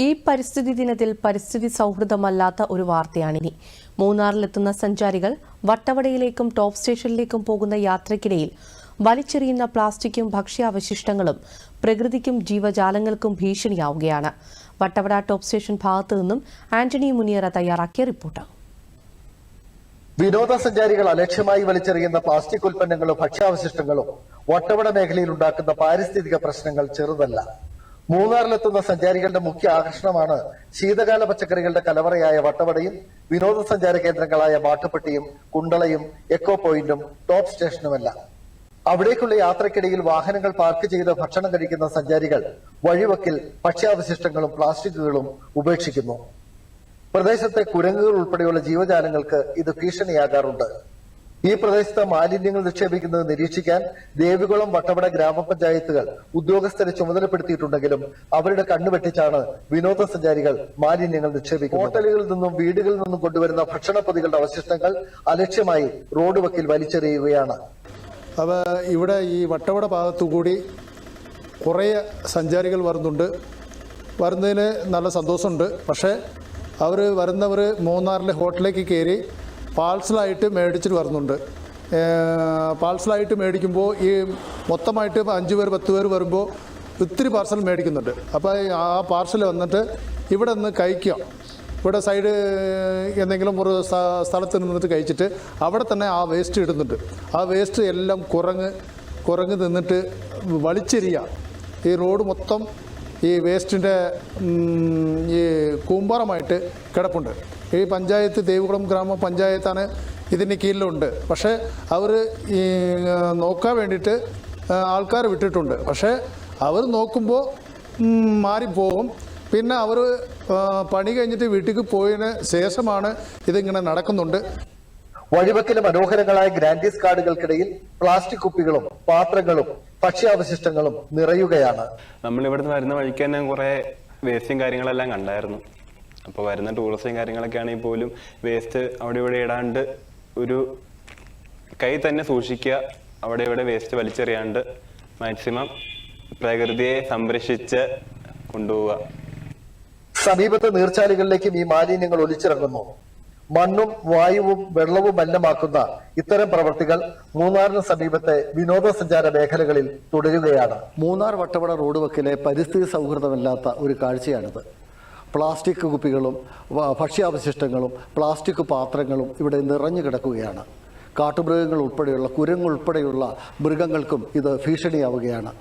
ഈ പരിസ്ഥിതി ദിനത്തിൽ പരിസ്ഥിതി സൗഹൃദമല്ലാത്ത ഒരു വാർത്തയാണിനി. മൂന്നാറിലെത്തുന്ന സഞ്ചാരികൾ വട്ടവടയിലേക്കും ടോപ്പ് സ്റ്റേഷനിലേക്കും പോകുന്ന യാത്രയ്ക്കിടയിൽ വലിച്ചെറിയുന്ന പ്ലാസ്റ്റിക്കും ഭക്ഷ്യാവശിഷ്ടങ്ങളും പ്രകൃതിക്കും ജീവജാലങ്ങൾക്കും ഭീഷണിയാവുകയാണ്. വട്ടവട ടോപ്പ് സ്റ്റേഷൻ ഭാഗത്തു നിന്നും ആന്റണി മുനിയറ തയ്യാറാക്കിയ റിപ്പോർട്ട്. വിനോദസഞ്ചാരികൾ അലക്ഷ്യമായി വലിച്ചെറിയുന്ന പ്ലാസ്റ്റിക് ഉൽപ്പന്നങ്ങളും ഭക്ഷ്യാവശിഷ്ടങ്ങളും വട്ടവട മേഖലയിൽ ഉണ്ടാക്കുന്ന പാരിസ്ഥിതിക പ്രശ്നങ്ങൾ ചെറുതല്ല. മൂന്നാറിലെത്തുന്ന സഞ്ചാരികളുടെ മുഖ്യ ആകർഷണമാണ് ശീതകാല പച്ചക്കറികളുടെ കലവറയായ വട്ടവടയും വിനോദസഞ്ചാര കേന്ദ്രങ്ങളായ മാട്ടുപ്പെട്ടിയും കുണ്ടളയും എക്കോ പോയിന്റും ടോപ്പ് സ്റ്റേഷനുമല്ല. അവിടേക്കുള്ള യാത്രക്കിടയിൽ വാഹനങ്ങൾ പാർക്ക് ചെയ്ത് ഭക്ഷണം കഴിക്കുന്ന സഞ്ചാരികൾ വഴിവക്കിൽ ഭക്ഷ്യാവശിഷ്ടങ്ങളും പ്ലാസ്റ്റിക്കുകളും ഉപേക്ഷിക്കുന്നു. പ്രദേശത്തെ കുരങ്ങുകൾ ഉൾപ്പെടെയുള്ള ജീവജാലങ്ങൾക്ക് ഇത് ഭീഷണിയാകാറുണ്ട്. ഈ പ്രദേശത്ത് മാലിന്യങ്ങൾ നിക്ഷേപിക്കുന്നത് നിരീക്ഷിക്കാൻ ദേവികുളം വട്ടവട ഗ്രാമപഞ്ചായത്തുകൾ ഉദ്യോഗസ്ഥരെ ചുമതലപ്പെടുത്തിയിട്ടുണ്ടെങ്കിലും അവരുടെ കണ്ണുവെട്ടിച്ചാണ് വിനോദസഞ്ചാരികൾ മാലിന്യങ്ങൾ നിക്ഷേപിക്കുന്നത്. ഹോട്ടലുകളിൽ നിന്നും വീടുകളിൽ നിന്നും കൊണ്ടുവരുന്ന ഭക്ഷണപ്പൊതികളുടെ അവശിഷ്ടങ്ങൾ അലക്ഷ്യമായി റോഡ് വക്കിൽ വലിച്ചെറിയുകയാണ്. ഇവിടെ ഈ വട്ടവട ഭാഗത്തുകൂടി കുറേ സഞ്ചാരികൾ വരുന്നതിന് നല്ല സന്തോഷമുണ്ട്. പക്ഷേ വരുന്നവർ മൂന്നാറിലെ ഹോട്ടലിലേക്ക് കയറി പാഴ്സലായിട്ട് മേടിച്ചിട്ട് വരുന്നുണ്ട്. പാഴ്സലായിട്ട് മേടിക്കുമ്പോൾ ഈ മൊത്തമായിട്ട് 5 പേർ 10 പേർ വരുമ്പോൾ ഒത്തിരി പാർസൽ മേടിക്കുന്നുണ്ട്. അപ്പോൾ ആ പാർസൽ വന്നിട്ട് ഇവിടെ നിന്ന് കഴിക്കുക. ഇവിടെ സൈഡ് എന്തെങ്കിലും ഒരു സ്ഥലത്ത് നിന്നിട്ട് കഴിച്ചിട്ട് അവിടെ തന്നെ ആ വേസ്റ്റ് ഇടുന്നുണ്ട്. ആ വേസ്റ്റ് എല്ലാം കുറങ്ങ് നിന്നിട്ട് വലിച്ചെറിയുക. ഈ റോഡ് മൊത്തം ഈ വേസ്റ്റിൻ്റെ ഈ കൂമ്പാരമായിട്ട് കിടപ്പുണ്ട്. ഈ പഞ്ചായത്ത് ദേവികുളം ഗ്രാമപഞ്ചായത്താണ് ഇതിന് കീഴിലുണ്ട്. പക്ഷേ അവർ ഈ നോക്കാൻ വേണ്ടിയിട്ട് ആൾക്കാർ വിട്ടിട്ടുണ്ട്. പക്ഷേ അവർ നോക്കുമ്പോൾ മാറിപ്പോകും. പിന്നെ അവർ പണി കഴിഞ്ഞിട്ട് വീട്ടിലേക്ക് പോയതിന് ശേഷമാണ് ഇതിങ്ങനെ നടക്കുന്നുണ്ട്. വഴിവക്കിലെ മനോഹരങ്ങളായ ഗ്രാൻഡീസ് കാർഡുകൾക്കിടയിൽ പ്ലാസ്റ്റിക് കുപ്പികളും പാത്രങ്ങളും ഭക്ഷ്യാവശിഷ്ടങ്ങളും നിറയുകയാണ്. നമ്മൾ ഇവിടുന്ന് വരുന്ന വഴിക്ക് തന്നെ കുറെ വേസ്റ്റും കാര്യങ്ങളെല്ലാം കണ്ടായിരുന്നു. അപ്പോൾ വരുന്ന ടൂറിസ്റ്റും കാര്യങ്ങളൊക്കെ ആണെങ്കിൽ പോലും വേസ്റ്റ് അവിടെ ഇവിടെ ഇടാണ്ട് ഒരു കൈ തന്നെ സൂക്ഷിക്കുക. അവിടെ ഇവിടെ വേസ്റ്റ് വലിച്ചെറിയാണ്ട് മാക്സിമം പ്രകൃതിയെ സംരക്ഷിച്ച് കൊണ്ടുപോവുക. സമീപത്തെ നീർച്ചാലുകളിലേക്കും ഈ മാലിന്യങ്ങൾ ഒലിച്ചിറങ്ങുന്നു. മണ്ണും വായുവും വെള്ളവും മലിനമാക്കുന്ന ഇത്തരം പ്രവൃത്തികൾ മൂന്നാറിന് സമീപത്തെ വിനോദസഞ്ചാര മേഖലകളിൽ തുടരുകയാണ്. മൂന്നാർ വട്ടവട റോഡ് വക്കിലെ പരിസ്ഥിതി സൗഹൃദമല്ലാത്ത ഒരു കാഴ്ചയാണിത്. പ്ലാസ്റ്റിക് കുപ്പികളും ഭക്ഷ്യാവശിഷ്ടങ്ങളും പ്ലാസ്റ്റിക് പാത്രങ്ങളും ഇവിടെ നിറഞ്ഞു കിടക്കുകയാണ്. കാട്ടുമൃഗങ്ങൾ ഉൾപ്പെടെയുള്ള കുരങ്ങുൾപ്പെടെയുള്ള മൃഗങ്ങൾക്കും ഇത് ഭീഷണിയാവുകയാണ്.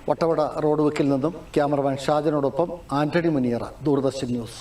വട്ടവട റോഡ് വക്കിൽ നിന്നും ക്യാമറമാൻ ഷാജനോടൊപ്പം ആന്റണി മുനിയറ, ദൂരദർശൻ ന്യൂസ്.